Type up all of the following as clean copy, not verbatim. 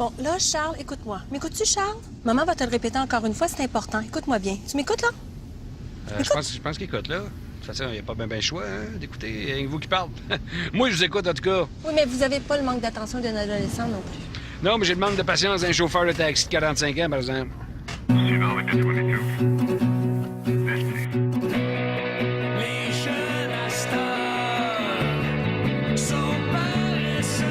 Bon, là, Charles, écoute-moi. M'écoutes-tu, Charles? Maman va te le répéter encore une fois, c'est important. Écoute-moi bien. Tu m'écoutes, là? Je pense qu'il écoute, là. De toute façon, il n'y a pas bien ben choix d'écouter. Il y a vous qui parle. Moi, je vous écoute, en tout cas. Oui, mais vous avez pas le manque d'attention d'un adolescent non plus. Non, mais j'ai le manque de patience d'un chauffeur de taxi de 45 ans, par exemple. Suivant avec le 22. Les jeunes à cette heure sont paresseux.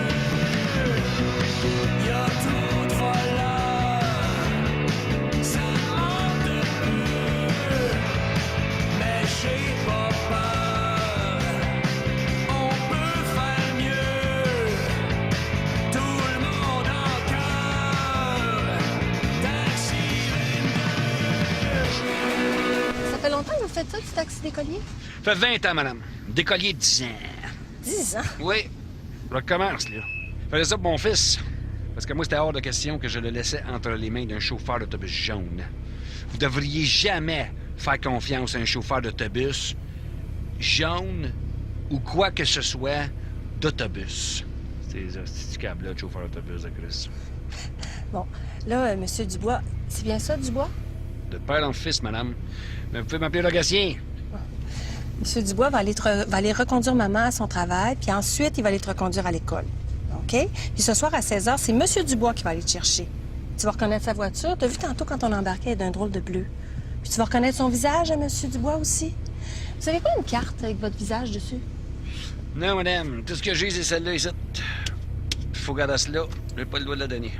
Y a trop de voleurs, ça manque de peu. Mais j'ai pas peur, on peut faire mieux. Tout le monde en cœur, taxi 22. Ça fait longtemps que vous faites ça, du taxi d'écolier? Ça fait 20 ans, madame. Décollier de 10 ans. 10 ans. Oui. Je recommence, là. Je faisais ça pour mon fils. Parce que moi, c'était hors de question que je le laissais entre les mains d'un chauffeur d'autobus jaune. Vous devriez jamais faire confiance à un chauffeur d'autobus jaune ou quoi que ce soit d'autobus. C'est du câble-là, de chauffeur d'autobus de Chris. Bon, là, Monsieur Dubois, c'est bien ça, Dubois? De père en fils, madame. Mais vous pouvez m'appeler Rogatien. Monsieur Dubois va aller reconduire maman à son travail, puis ensuite, il va aller te reconduire à l'école. OK? Puis ce soir, à 16h, c'est Monsieur Dubois qui va aller te chercher. Tu vas reconnaître sa voiture. T'as vu tantôt quand on embarquait d'un drôle de bleu. Puis tu vas reconnaître son visage à Monsieur Dubois aussi. Vous avez pas une carte avec votre visage dessus? Non, madame. Tout ce que j'ai, c'est celle-là ici. Faut garder cela. J'ai pas le droit de la donner.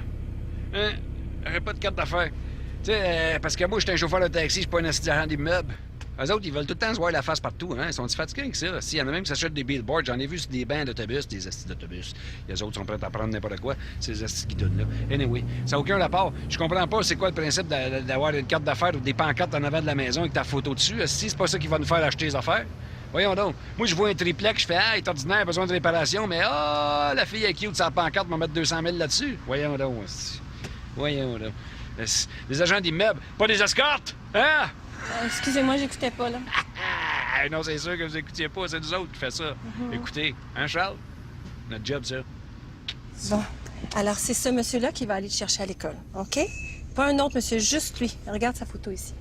Hein? J'ai pas de carte d'affaires. Tu sais, parce que moi, je suis un chauffeur de taxi, je suis pas un assistant d'immeuble. Eux autres, ils veulent tout le temps se voir la face partout, hein? Ils sont fatigués avec ça. S'il y en a même qui s'achètent des billboards, j'en ai vu sur des bancs d'autobus, des astis d'autobus. Les autres sont prêts à prendre n'importe quoi. C'est les astis qui donnent là. Anyway, ça n'a aucun rapport. Je comprends pas c'est quoi le principe d'avoir une carte d'affaires ou des pancartes en avant de la maison avec ta photo dessus. Si c'est pas ça qui va nous faire acheter les affaires. Voyons donc. Moi, je vois un triplex, je fais « Ah, il est ordinaire, besoin de réparation, mais ah, la fille est cute, sa pancarte va mettre 200 000 là-dessus. » Voyons donc. Voyons donc. Les agents d'immeubles, pas des escortes! Hein? Excusez-moi, j'écoutais pas, là. Ah, non, c'est sûr que vous écoutiez pas, c'est nous autres qui fait ça. Écoutez, hein, Charles? Notre job, ça. Bon. Alors, c'est ce monsieur-là qui va aller te chercher à l'école, OK? Pas un autre monsieur, juste lui. Regarde sa photo ici.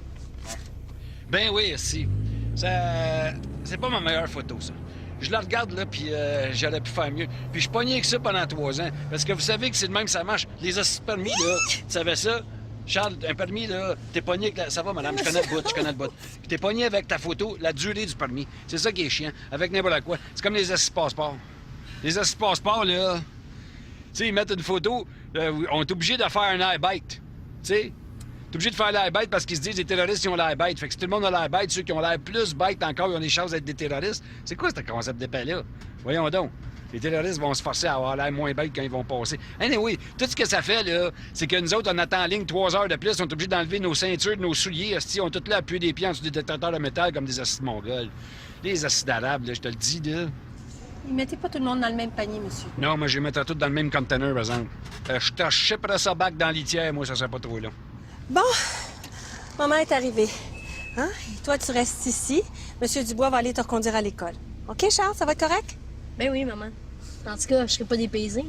Ben oui, si. Ça... C'est pas ma meilleure photo, ça. Je la regarde, là, puis j'aurais pu faire mieux. Puis je suis pogné avec ça pendant 3 ans. Parce que vous savez que c'est de même que ça marche. Les hosties de permis, là, tu savais ça? Charles, un permis, là, t'es pogné avec la... Ça va, madame, je connais le bout. Puis t'es pogné avec ta photo, la durée du permis. C'est ça qui est chiant, avec n'importe quoi. C'est comme les hosties de passeport. Les hosties de passeport, là... Tu sais, ils mettent une photo, on est obligé de faire un air bête. Tu sais? T'es obligé de faire l'air bête parce qu'ils se disent les terroristes, ils ont l'air bête. Fait que si tout le monde a l'air bête, ceux qui ont l'air plus bêtes encore, ils ont des chances d'être des terroristes. C'est quoi ce concept d'épais-là? Voyons donc. Les terroristes vont se forcer à avoir l'air moins bêtes quand ils vont passer. Anyway, tout ce que ça fait, là, c'est que nous autres, on attend en ligne 3 heures de plus, on est obligé d'enlever nos ceintures, nos souliers, hostie, on est tous là à appuyer des pieds en dessous des détecteurs de métal comme des hosties de mongols. Les hosties d'arabes, là, je te le dis, là. Ne mettez pas tout le monde dans le même panier, monsieur. Non, moi, je les mettrais tous dans le même container, par exemple. Je te chipperais ça back dans l'itière, moi, ça serait pas trop long. Bon, maman est arrivée. Hein? Et toi, tu restes ici. Monsieur Dubois va aller te reconduire à l'école. OK, Charles, ça va être correct? Ben oui, maman. En tout cas, je serai pas dépaysé.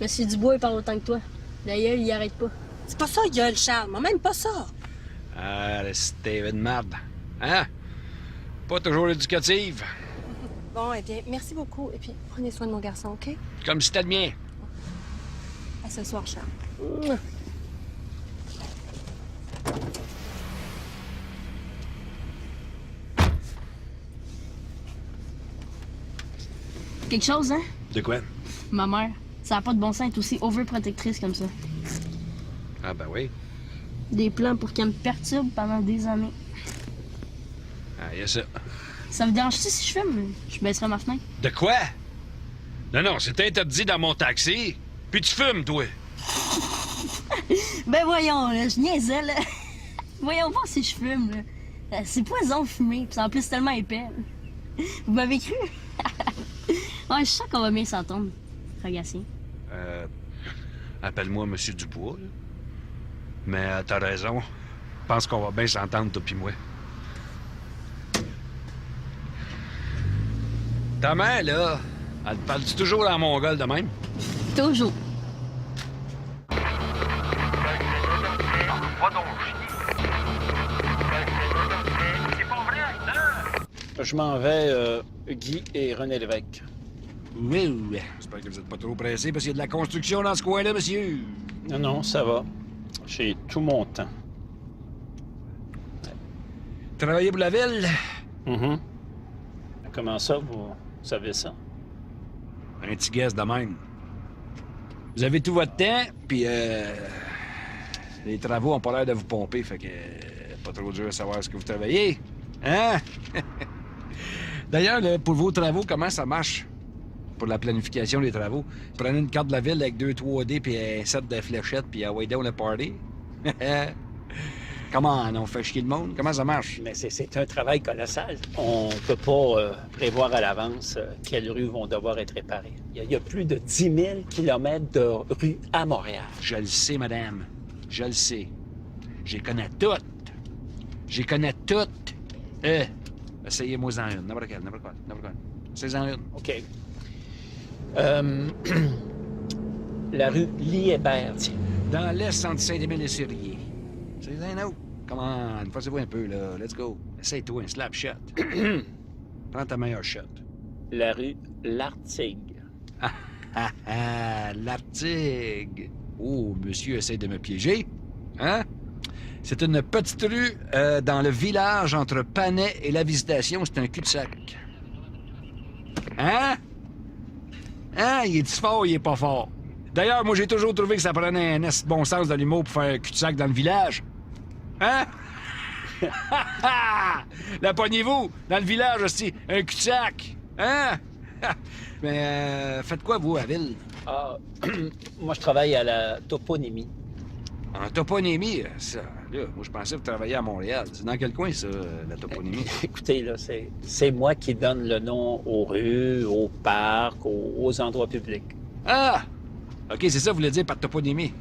Monsieur Dubois, il parle autant que toi. D'ailleurs, il arrête pas. C'est pas ça, gueule, Charles. Maman aime pas ça. Ah, le Steven de marde. Hein? Pas toujours éducative. Bon, eh bien, merci beaucoup. Et puis, prenez soin de mon garçon, OK? Comme si c'était le mien. À ce soir, Charles. Quelque chose, hein? De quoi? Ma mère. Ça n'a pas de bon sens d'être aussi overprotectrice comme ça. Ah, ben oui. Des plans pour qu'elle me perturbe pendant des années. Ah, y a ça. Ça me dérange-tu si je fume? Je baisserai ma fenêtre. De quoi? Non, non, c'est interdit dans mon taxi. Puis tu fumes, toi. Ben voyons, là, je niaisais, là. Voyons voir si je fume, là. C'est poison fumer, puis en plus c'est tellement épais. Là. Vous m'avez cru? Ouais, je sens qu'on va bien s'entendre. Ragacien. Appelle-moi Monsieur Dubois, là. Mais t'as raison. Je pense qu'on va bien s'entendre, toi pis moi. Ta mère, là, elle te parle-tu toujours en mongol de même? Toujours. je m'en vais, Guy et René Lévesque. Oui, j'espère que vous n'êtes pas trop pressé parce qu'il y a de la construction dans ce coin-là, monsieur. Non, non, ça va. J'ai tout mon temps. Travaillez pour la ville? Mhm. Comment ça, vous savez ça? Un petit guess de même. Vous avez tout votre temps, puis les travaux ont pas l'air de vous pomper, fait que pas trop dur à savoir ce que vous travaillez. Hein? D'ailleurs, là, pour vos travaux, comment ça marche? Pour la planification des travaux. Vous prenez une carte de la ville avec 2 3D puis un set de fléchettes, puis ah ouais, down le party. Comment on fait chier le monde? Comment ça marche? Mais c'est un travail colossal. On peut pas prévoir à l'avance quelles rues vont devoir être réparées. Il y a plus de 10 000 kilomètres de rues à Montréal. Je le sais, madame. Je le sais. J'y connais toutes. J'y connais toutes. Essayez-moi-en une. N'importe quelle. Essayez-en une. OK. La rue Liébert, tiens. Dans l'est, entre Saint-Émile et Sérier. C'est un autre. Comment? Forcez-vous un peu, là. Let's go. Essaye-toi un slap shot. Prends ta meilleure shot. La rue Lartigue. L'Artigue. Oh, monsieur essaie de me piéger. Hein? C'est une petite rue dans le village entre Panay et la Visitation. C'est un cul-de-sac. Hein? Hein? Il est fort, il est pas fort. D'ailleurs, moi, j'ai toujours trouvé que ça prenait un bon sens de l'humour pour faire un cul-de-sac dans le village. Hein? La pognez-vous dans le village aussi, un cul-de-sac. Hein? Mais faites quoi, vous, à ville? Ah, moi, je travaille à la toponymie. En toponymie, ça, là, moi, je pensais que vous travailliez à Montréal. C'est dans quel coin, ça, la toponymie? Écoutez, là, c'est moi qui donne le nom aux rues, aux parcs, aux endroits publics. Ah! OK, c'est ça que vous voulez dire par toponymie.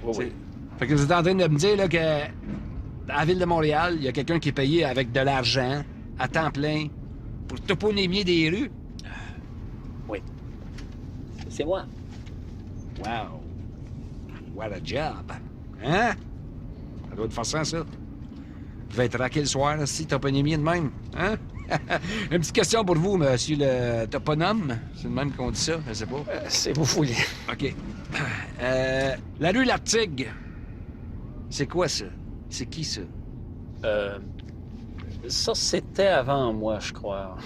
Oui, oui. Fait que vous êtes en train de me dire là, que dans la ville de Montréal, il y a quelqu'un qui est payé avec de l'argent, à temps plein, pour toponymier des rues? Oui. C'est moi. Wow! What a job! Hein? Ça doit être forçant, ça. Vous devez être raqué le soir, là, si toponymier de même. Hein? Une petite question pour vous, monsieur le toponome. C'est le même qu'on dit ça, je sais pas. C'est vous voulez. OK. La rue Lartigue. C'est quoi, ça? C'est qui, ça? Ça, c'était avant moi, je crois.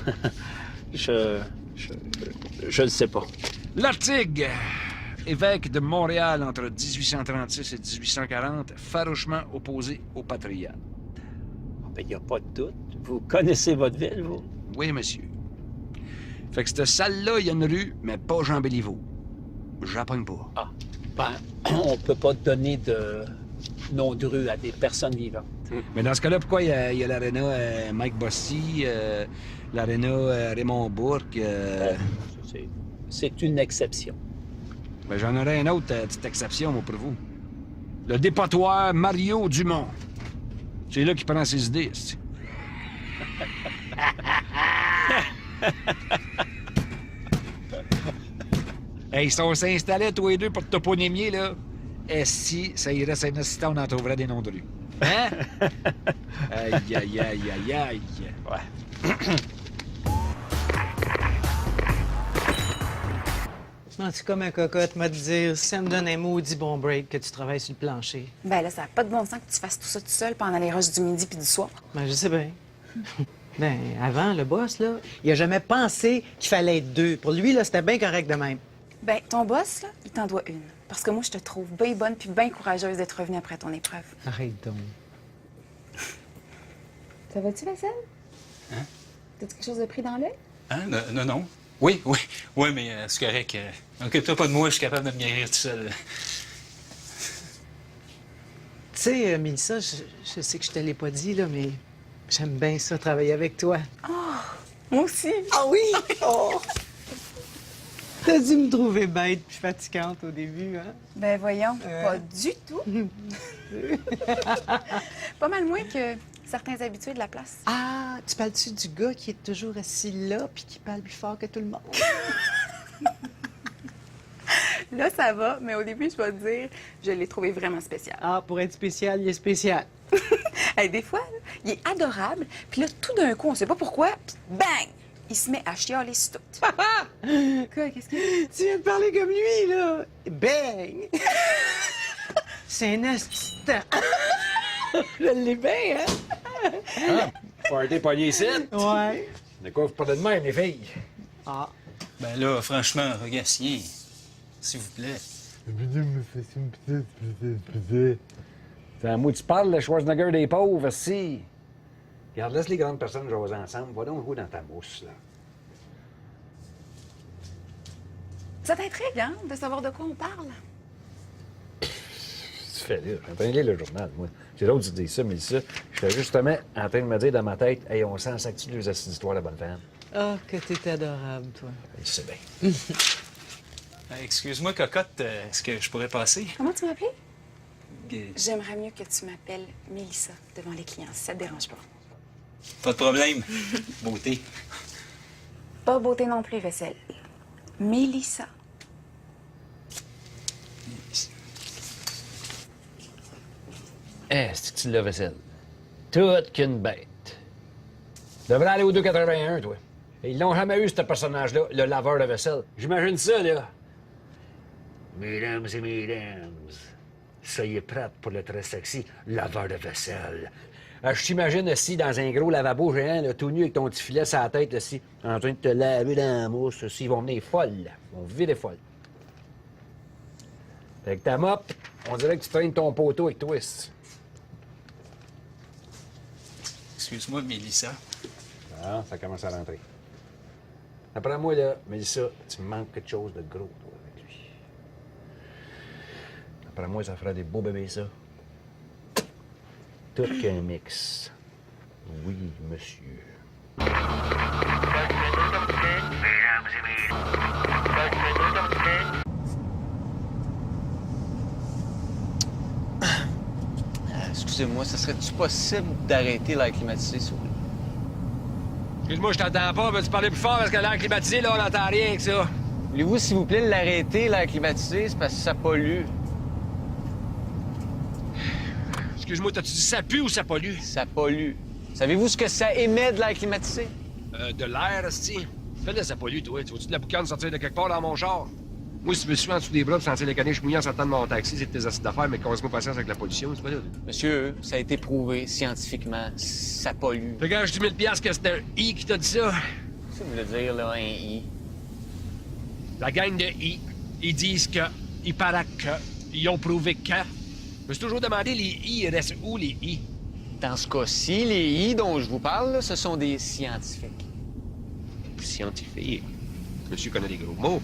Je le sais pas. Lartigue, évêque de Montréal entre 1836 et 1840, farouchement opposé aux patriotes. Il n'y a pas de doute. Vous connaissez votre ville, vous? Oui, monsieur. Fait que cette salle-là, il y a une rue, mais pas Jean Béliveau. J'appogne pas. Ah, ben, on peut pas donner de nom de rue à des personnes vivantes. Mais dans ce cas-là, pourquoi il y a l'aréna Mike Bossy, l'aréna Raymond Bourque? C'est une exception. Ben, j'en aurais une autre petite exception, moi, pour vous. Le dépotoir Mario Dumont. C'est là qu'il prend ses idées, c'est. Hey, si on s'installait tous les deux pour toponymier, là, si ça irait sur un assistant, on en trouverait des noms de rue. Hein? Aïe, aïe, aïe, aïe, aïe. Ouais. Sens-tu comme un cocotte, m'a dire, si ça me donne un maudit bon break que tu travailles sur le plancher? Ben là, ça n'a pas de bon sens que tu fasses tout ça tout seul pendant les rushs du midi puis du soir. Ben, je sais bien. Ben, avant, le boss, là, il a jamais pensé qu'il fallait être deux. Pour lui, là, c'était bien correct de même. Ben, ton boss, là, il t'en doit une. Parce que moi, je te trouve bien bonne puis bien courageuse d'être revenue après ton épreuve. Arrête donc. Ça va-tu, Vaisselle? Hein? T'as-tu quelque chose de pris dans l'œil? Hein? Non. Oui, mais c'est correct. Occupe-toi pas de moi, je suis capable de me guérir tout seul. Tu sais, Mélissa, je sais que je te l'ai pas dit, là, mais j'aime bien ça, travailler avec toi. Moi aussi. Ah oui? Oh! T'as dû me trouver bête puis fatigante au début, hein? Ben voyons, pas du tout. Pas mal moins que certains habitués de la place. Ah, tu parles-tu du gars qui est toujours assis là puis qui parle plus fort que tout le monde? Là, ça va, mais au début, je vais te dire, je l'ai trouvé vraiment spécial. Ah, pour être spécial, il est spécial. Hey, des fois, là, il est adorable, puis là, tout d'un coup, on sait pas pourquoi, puis bang! Il se met à chialer sur tout. Quoi, qu'est-ce qu'il y a? Tu viens de parler comme lui, là. Bang! C'est un asti de temps. Je l'ai bien, hein? Ah, party pogné ici. Ouais. De quoi vous parlez de même, les filles? Ah. Ben là, franchement, Gatien, s'il vous plaît. C'est à moi que tu parles, le Schwarzenegger des pauvres, si. Regarde, laisse les grandes personnes jaser ensemble. Va donc jouer dans ta mousse, là. Ça t'intrigue, hein, de savoir de quoi on parle? Tu fais là? Je suis en train de lire le journal, moi. C'est l'autre qui dit ça, mais ça, j'étais justement en train de me dire dans ma tête, hey, on s'en sac-tu de les histoires, la bonne femme? Ah, que t'es adorable, toi. Je sais bien. Excuse-moi, cocotte, est-ce que je pourrais passer? Comment tu m'appelles? Euh, J'aimerais mieux que tu m'appelles Mélissa devant les clients, si ça te dérange pas. Pas de problème. Beauté. Pas beauté non plus, vaisselle. Mélissa. C'est que tu l'as vaisselle. Toute qu'une bête. Devrais aller au 281, toi. Et ils l'ont jamais eu, ce personnage-là, le laveur de vaisselle. J'imagine ça, là. Mesdames et mesdames, soyez prêtes pour le très sexy laveur de vaisselle. Je t'imagine assis dans un gros lavabo géant, là, tout nu avec ton petit filet sur la tête, là, assis, en train de te laver dans la mousse. Ils vont venir folles, là. Ils vont virer folles. Avec ta mop, on dirait que tu traînes ton poteau avec twist. Excuse-moi, Mélissa. Ah, ça commence à rentrer. Après moi, là, Mélissa, tu me manques quelque chose de gros, toi, avec lui. Après moi, ça fera des beaux bébés, ça. Tout qu'un mix. Oui, monsieur. Excusez-moi, ça serait-tu possible d'arrêter l'air climatisé, s'il vous plaît? Excuse-moi, je t'entends pas. Veux-tu parler plus fort parce que l'air climatisé, là, on n'entend rien avec ça. Voulez-vous, s'il vous plaît, l'arrêter, l'air climatisé? C'est parce que ça pollue. Excuse-moi, t'as-tu dit ça pue ou ça pollue? Ça pollue. Savez-vous ce que ça émet de l'air climatisé? De l'air, esti. Fais-le, ça pollue, toi. Tu vois-tu de la boucane sortir de quelque part dans mon char? Moi, si tu me suis en dessous des bras pour sentir les caniches mouillées en sortant de mon taxi, c'est de tes acides d'affaires, mais casse-moi patience avec la pollution, c'est pas là. Monsieur, ça a été prouvé scientifiquement. Ça pollue. Fait que je dis 1000 $ que c'est un I qui t'a dit ça. Qu'est-ce que ça veut dire, là, un I? La gang de I, ils disent que, ils paraît que, ils ont prouvé que. Je me suis toujours demandé, les I, ils restent où, les I? Dans ce cas-ci, les I dont je vous parle, là, ce sont des scientifiques. Scientifique. Monsieur connaît des gros mots.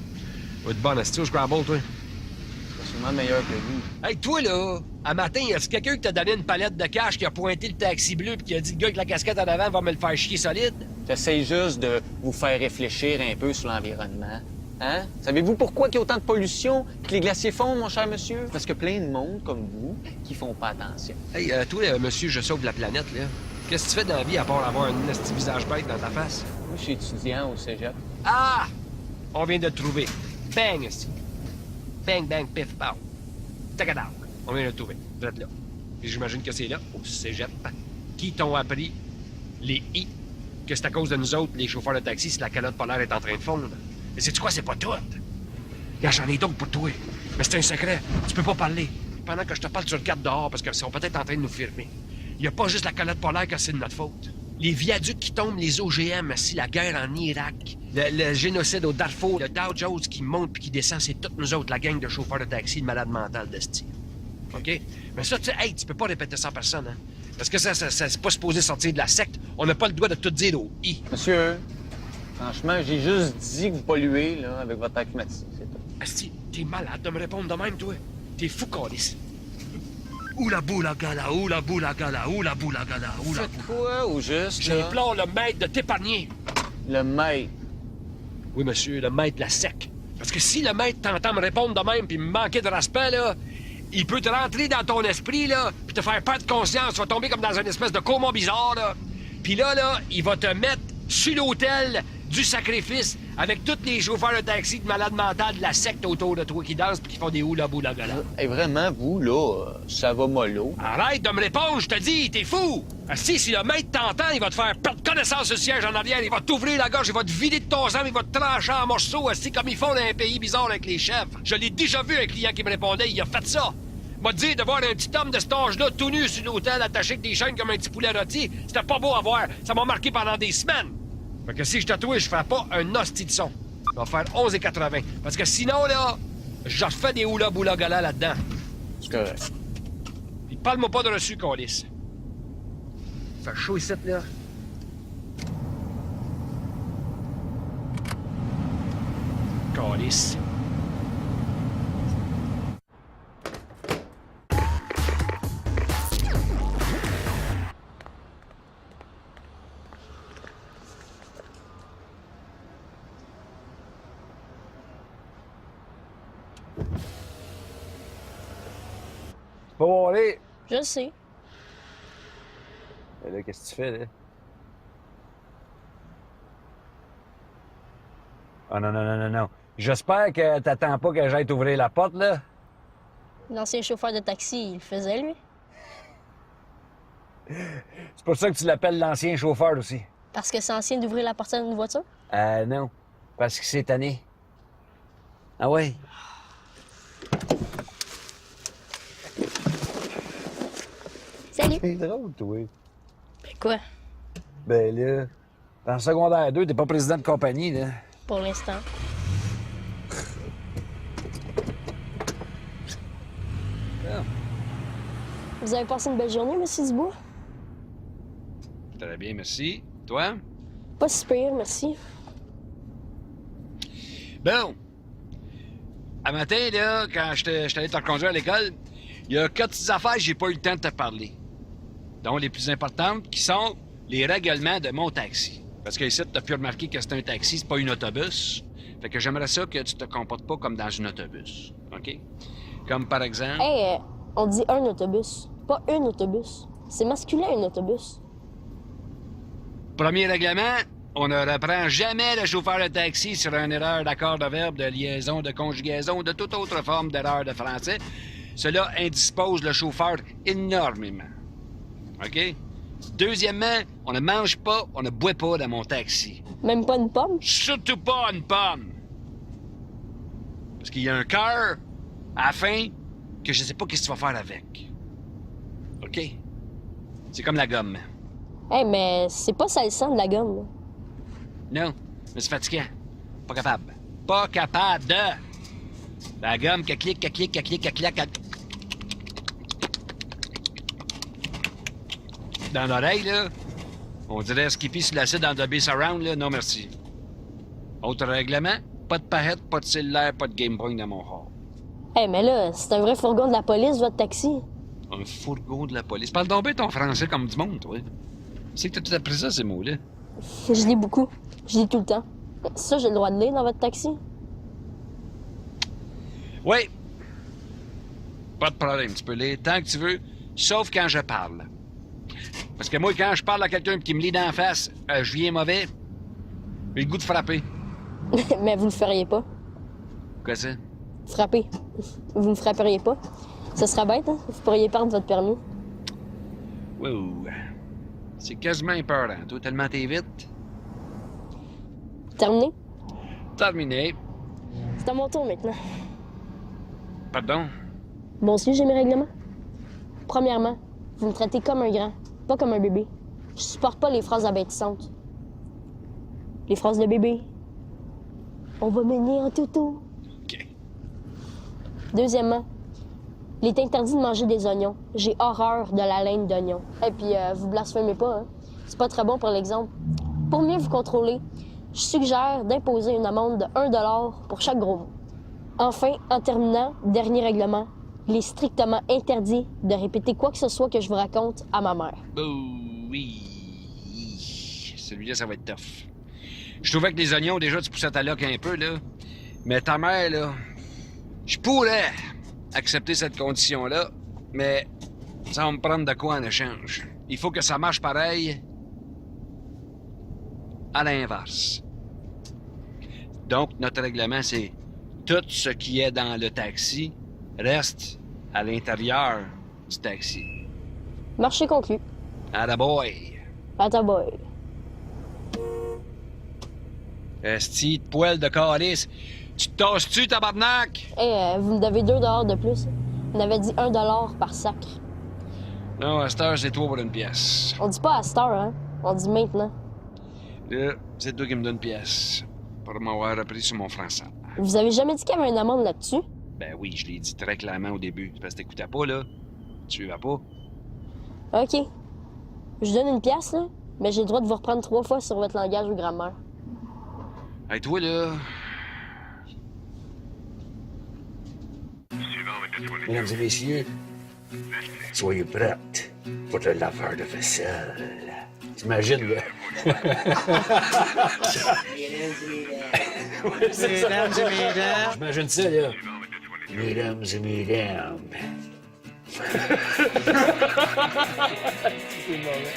Va être bon à au Scrabble, toi. C'est sûrement meilleur que vous. Hey, toi, là, à matin, y a quelqu'un qui t'a donné une palette de cash, qui a pointé le taxi bleu, puis qui a dit, le gars avec la casquette en avant va me le faire chier solide? J'essaie juste de vous faire réfléchir un peu sur l'environnement. Hein? Savez-vous pourquoi il y a autant de pollution, que les glaciers fondent, mon cher monsieur? Parce que plein de monde, comme vous, qui font pas attention. Hey, toi, monsieur, je sauve la planète, là. Qu'est-ce que tu fais dans la vie à part avoir un petit visage bête dans ta face? Moi, je suis étudiant au cégep. Ah! On vient de le trouver. Bang, ici. Bang, bang, pif, pow. Tacadaw. On vient de le trouver. Vous êtes là. Puis j'imagine que c'est là, au cégep, qui t'ont appris, les I, que c'est à cause de nous autres, les chauffeurs de taxi, si la calotte polaire est en train de fondre. Mais sais-tu quoi? C'est pas tout. Regarde, j'en ai d'autres pour toi. Mais c'est un secret. Tu peux pas parler. Pendant que je te parle, tu regardes dehors parce qu'ils sont peut-être en train de nous filmer. Il y a pas juste la calotte polaire que c'est de notre faute. Les viaducs qui tombent, les OGM, si la guerre en Irak, le génocide au Darfour, le Dow Jones qui monte puis qui descend, c'est toutes nous autres, la gang de chauffeurs de taxi, de malades mentales de style. OK? Mais ça, tu peux pas répéter ça à personne, hein? Parce que ça c'est pas supposé sortir de la secte. On n'a pas le droit de tout dire au I. Monsieur, franchement, j'ai juste dit que vous polluez, là, avec votre air climatisé, c'est tout. Asti, t'es malade de me répondre de même, toi. T'es fou, Calis. Oula boula gala, oula boula gala, oula boula gala, oula Faites quoi, au juste, là? J'implore le maître de t'épargner. Le maître? Oui, monsieur, le maître, la sec. Parce que si le maître t'entend me répondre de même puis me manquer de respect, là, il peut te rentrer dans ton esprit, là, puis te faire perdre conscience. Tu vas tomber comme dans une espèce de coma bizarre, là. Puis là, il va te mettre sur l'autel du sacrifice Avec tous les chauffeurs de taxi de malades mentales de la secte autour de toi qui dansent puis qui font des hula-boula-gala. Et vraiment, vous, là, ça va mollo. Arrête de me répondre, je te dis, t'es fou! Si le maître t'entend, il va te faire perdre connaissance du siège en arrière, il va t'ouvrir la gorge, il va te vider de ton sang, il va te trancher en morceaux, comme ils font dans un pays bizarre avec les chefs. Je l'ai déjà vu un client qui me répondait, il a fait ça. M'a dit de voir un petit homme de cet âge-là tout nu sur l'hôtel attaché avec des chaînes comme un petit poulet rôti. C'était pas beau à voir. Ça m'a marqué pendant des semaines. Fait que si je tatouais, je ferais pas un hostie de son. Je vais faire 11,80. Parce que sinon, là, je refais des hula-boula-gala là-dedans. C'est correct. Puis parle-moi pas de reçu, câlisse. Fait chaud ici, là. Câlisse. Pas bon, aller. Je le sais. Mais là, qu'est-ce que tu fais, là? Ah non, non, non, non, non. J'espère que t'attends pas que j'aille t'ouvrir la porte, là. L'ancien chauffeur de taxi, il le faisait, lui. C'est pour ça que tu l'appelles l'ancien chauffeur aussi. Parce que c'est ancien d'ouvrir la porte d'une voiture? Non. Parce que c'est tanné. Ah ouais? Salut! C'est drôle, toi. Ben quoi? Ben là, dans le secondaire 2, t'es pas président de compagnie, là. Pour l'instant. Ah. Vous avez passé une belle journée, monsieur Dubois? Très bien, merci. Toi? Pas si pire, merci. Bon. À matin, là, quand je allé te reconduire à l'école, il y a 4 petites affaires que j'ai pas eu le temps de te parler. Dont les plus importantes, qui sont les règlements de mon taxi. Parce que ici, t'as pu remarquer que c'est un taxi, c'est pas un autobus. Fait que j'aimerais ça que tu te comportes pas comme dans un autobus. OK? Comme par exemple... Hey, on dit un autobus, pas un autobus. C'est masculin, un autobus. Premier règlement, on ne reprend jamais le chauffeur de taxi sur une erreur d'accord de verbe, de liaison, de conjugaison ou de toute autre forme d'erreur de français. Cela indispose le chauffeur énormément. OK? Deuxièmement, on ne mange pas, on ne boit pas dans mon taxi. Même pas une pomme? Surtout pas une pomme. Parce qu'il y a un cœur à la fin que je sais pas qu'est-ce que tu vas faire avec. OK? C'est comme la gomme. Hey, mais c'est pas salissant de la gomme, là. Non, mais c'est fatigant. Pas capable. Pas capable de... La gomme qui clique, qui clique, qui clique, qui clique, dans l'oreille, là, on dirait Skippy sur l'acide dans Dolby Surround, là. Non, merci. Autre règlement, pas de paillettes, pas de cellulaire, pas de Game Boy dans mon hall. Hey, mais là, c'est un vrai fourgon de la police, votre taxi. Un fourgon de la police. Parle donc bien ton français comme du monde, toi. C'est que t'as tout appris ça, ces mots-là. Je lis beaucoup. Je lis tout le temps. Ça, j'ai le droit de lire dans votre taxi? Oui. Pas de problème, tu peux lire tant que tu veux, sauf quand je parle. Parce que moi, quand je parle à quelqu'un qui me lit d'en face, je viens mauvais. J'ai le goût de frapper. Mais vous le feriez pas. Quoi ça? Frapper. Vous me frapperiez pas. Ce serait bête, hein? Vous pourriez perdre votre permis. Wow. C'est quasiment épeurant, toi, tellement t'es vite. Terminé? Terminé. C'est à mon tour maintenant. Pardon? Bon, si j'ai mes règlements. Premièrement, vous me traitez comme un grand, pas comme un bébé. Je supporte pas les phrases abétissantes. Les phrases de bébé. On va mener en toutou. OK. Deuxièmement, il est interdit de manger des oignons. J'ai horreur de la laine d'oignon. Et puis, vous blasphémez pas, hein? C'est pas très bon pour l'exemple. Pour mieux vous contrôler, je suggère d'imposer une amende de 1 $ pour chaque gros mot. Enfin, en terminant, dernier règlement, il est strictement interdit de répéter quoi que ce soit que je vous raconte à ma mère. Oh, oui. Celui-là, ça va être tough. Je trouvais que les oignons, déjà, tu poussais ta loque un peu, là. Mais ta mère, là, je pourrais accepter cette condition-là, mais ça va me prendre de quoi en échange. Il faut que ça marche pareil à l'inverse. Donc, notre règlement, c'est tout ce qui est dans le taxi reste à l'intérieur du taxi. Marché conclu. Attaboy! Attaboy. Esti de poêle de calice. Tu te tasses-tu, tabarnak? Vous me devez 2 $ de plus. On avait dit 1 $ par sac. Non, à cette heure, c'est toi pour une pièce. On dit pas à cette heure, hein? On dit maintenant. Là, c'est toi qui me donnes une pièce. Pour m'avoir repris sur mon français. Vous avez jamais dit qu'il y avait une amende là-dessus? Ben oui, je l'ai dit très clairement au début. C'est parce que t'écoutais pas, là. Tu vas pas. OK. Je donne une pièce, là, mais j'ai le droit de vous reprendre 3 fois sur votre langage ou grammaire. Hey, toi, là. Mesdames et messieurs, soyez prêts pour le laveur de vaisselle. T'imagines, là? Mesdames et mesdames. J'imagine ça, là. Mesdames et mesdames. C'est mauvais.